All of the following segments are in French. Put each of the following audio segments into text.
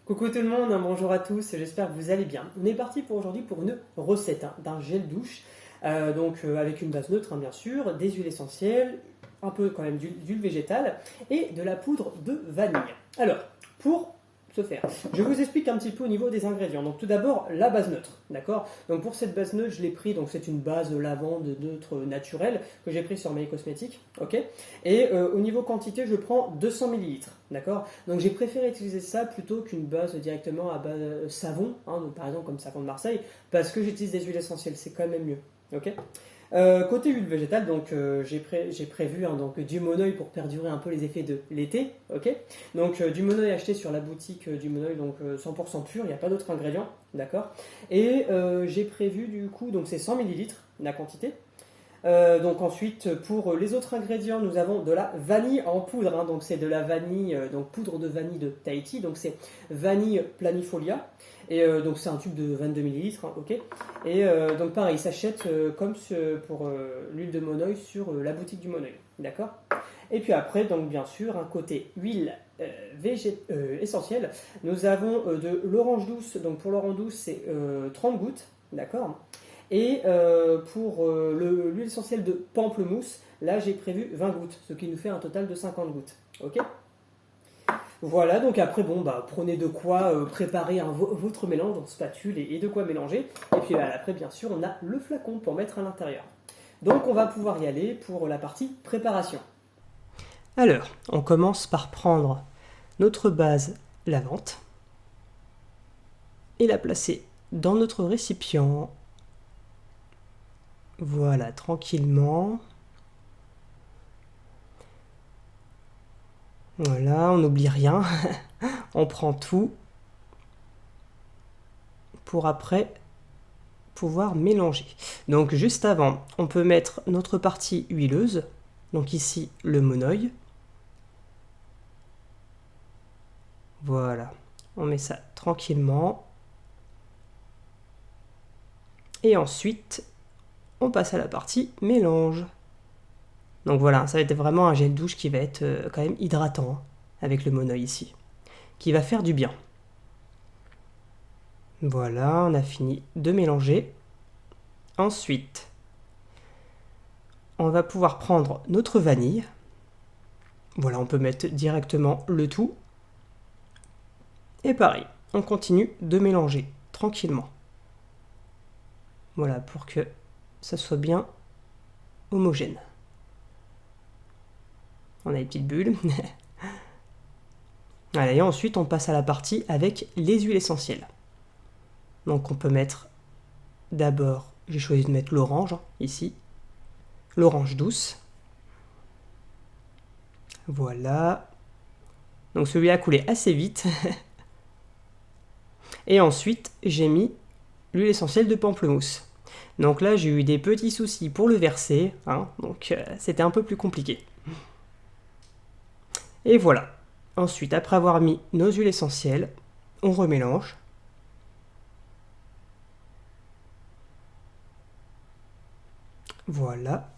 Coucou tout le monde, bonjour à tous, j'espère que vous allez bien. On est parti pour aujourd'hui pour une recette d'un gel douche, avec une base neutre bien sûr, des huiles essentielles, un peu quand même d'huile végétale et de la poudre de vanille. Alors, pour ce faire, je vous explique un petit peu au niveau des ingrédients. Donc tout d'abord, la base neutre, d'accord. Donc pour cette base neutre, je l'ai pris, donc c'est une base lavande neutre naturelle que j'ai pris sur My Cosmetics, ok. Et au niveau quantité, je prends 200 millilitres. D'accord. Donc j'ai préféré utiliser ça plutôt qu'une base directement à base savon, donc par exemple comme savon de Marseille, parce que j'utilise des huiles essentielles, c'est quand même mieux. Ok. Côté huile végétale, donc j'ai prévu donc du monoeil pour perdurer un peu les effets de l'été, ok. Donc du monoeil acheté sur la boutique du monoeil, donc 100% pur, il n'y a pas d'autres ingrédients, d'accord. Et j'ai prévu du coup, donc c'est 100 millilitres la quantité. Donc ensuite, pour les autres ingrédients, nous avons de la vanille en poudre. Donc c'est de la vanille, donc poudre de vanille de Tahiti. Donc c'est vanille planifolia. Et donc c'est un tube de 22 millilitres, ok. Et donc pareil, il s'achète comme pour l'huile de monoeil sur la boutique du monoeil, d'accord. Et puis après, donc bien sûr, un côté huile essentielle. Nous avons de l'orange douce. Donc pour l'orange douce, c'est 30 gouttes, d'accord. Et pour l'huile essentielle de pamplemousse, là j'ai prévu 20 gouttes, ce qui nous fait un total de 50 gouttes. Ok. Voilà, donc après, prenez de quoi préparer votre mélange, donc spatule et de quoi mélanger. Et puis après, bien sûr, on a le flacon pour mettre à l'intérieur. Donc on va pouvoir y aller pour la partie préparation. Alors, on commence par prendre notre base lavante et la placer dans notre récipient. Voilà, tranquillement. Voilà, on n'oublie rien. On prend tout pour après pouvoir mélanger. Donc juste avant, on peut mettre notre partie huileuse. Donc ici, le monoeil. Voilà, on met ça tranquillement. Et ensuite, on passe à la partie mélange. Donc voilà, ça va être vraiment un gel douche qui va être quand même hydratant avec le monoeil ici, qui va faire du bien. Voilà, on a fini de mélanger. Ensuite, on va pouvoir prendre notre vanille. Voilà, on peut mettre directement le tout. Et pareil, on continue de mélanger tranquillement. Voilà, pour que ça soit bien homogène. On a les petites bulles. Voilà, et ensuite, on passe à la partie avec les huiles essentielles. Donc, on peut mettre d'abord, j'ai choisi de mettre l'orange, ici. L'orange douce. Voilà. Donc, celui-là a coulé assez vite. Et ensuite, j'ai mis l'huile essentielle de pamplemousse. Donc là, j'ai eu des petits soucis pour le verser, donc c'était un peu plus compliqué. Et voilà. Ensuite, après avoir mis nos huiles essentielles, on remélange. Voilà.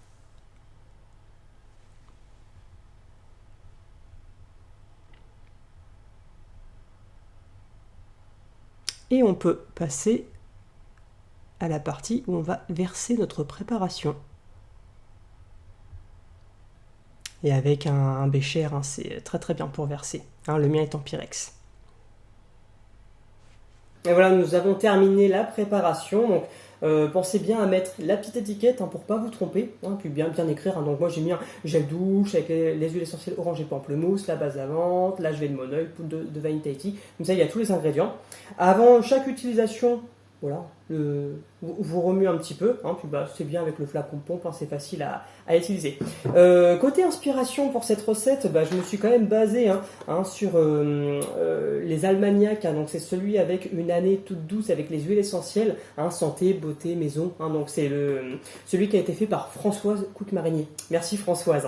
Et on peut passer à la partie où on va verser notre préparation. Et avec un bécher, c'est très très bien pour verser. Le mien est en Pyrex. Et voilà, nous avons terminé la préparation. Donc, pensez bien à mettre la petite étiquette pour pas vous tromper, puis bien écrire. Donc moi j'ai mis un gel douche avec les huiles essentielles orange et pamplemousse, la base lavante, là je vais de monoeil, poudre de vanille Tahiti. Comme ça il y a tous les ingrédients. Avant chaque utilisation, voilà, vous remuez un petit peu, puis c'est bien avec le flacon pompe, c'est facile à utiliser. Côté inspiration pour cette recette, je me suis quand même basé sur les Almagnac, donc c'est celui avec une année toute douce avec les huiles essentielles, santé, beauté, maison, donc c'est celui qui a été fait par Françoise Coute-Marinier. Merci Françoise.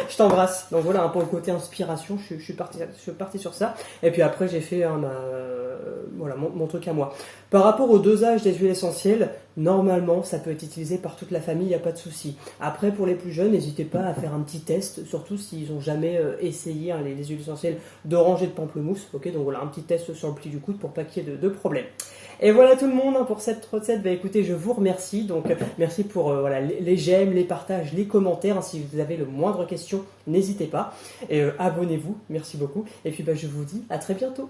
Je t'embrasse. Donc voilà, pour le côté inspiration, je suis parti sur ça. Et puis après, j'ai fait voilà, mon truc à moi. Par rapport au dosage des huiles essentielles, normalement, ça peut être utilisé par toute la famille, il n'y a pas de souci. Après, pour les plus jeunes, n'hésitez pas à faire un petit test, surtout s'ils n'ont jamais essayé les huiles essentielles d'orange et de pamplemousse. Ok, donc voilà, un petit test sur le pli du coude pour pas qu'il y ait de problème. Et voilà tout le monde pour cette recette. Écoutez, je vous remercie. Donc merci pour les j'aime, les partages, les commentaires. Si vous avez le moindre question, n'hésitez pas. Et abonnez-vous. Merci beaucoup. Et puis je vous dis à très bientôt.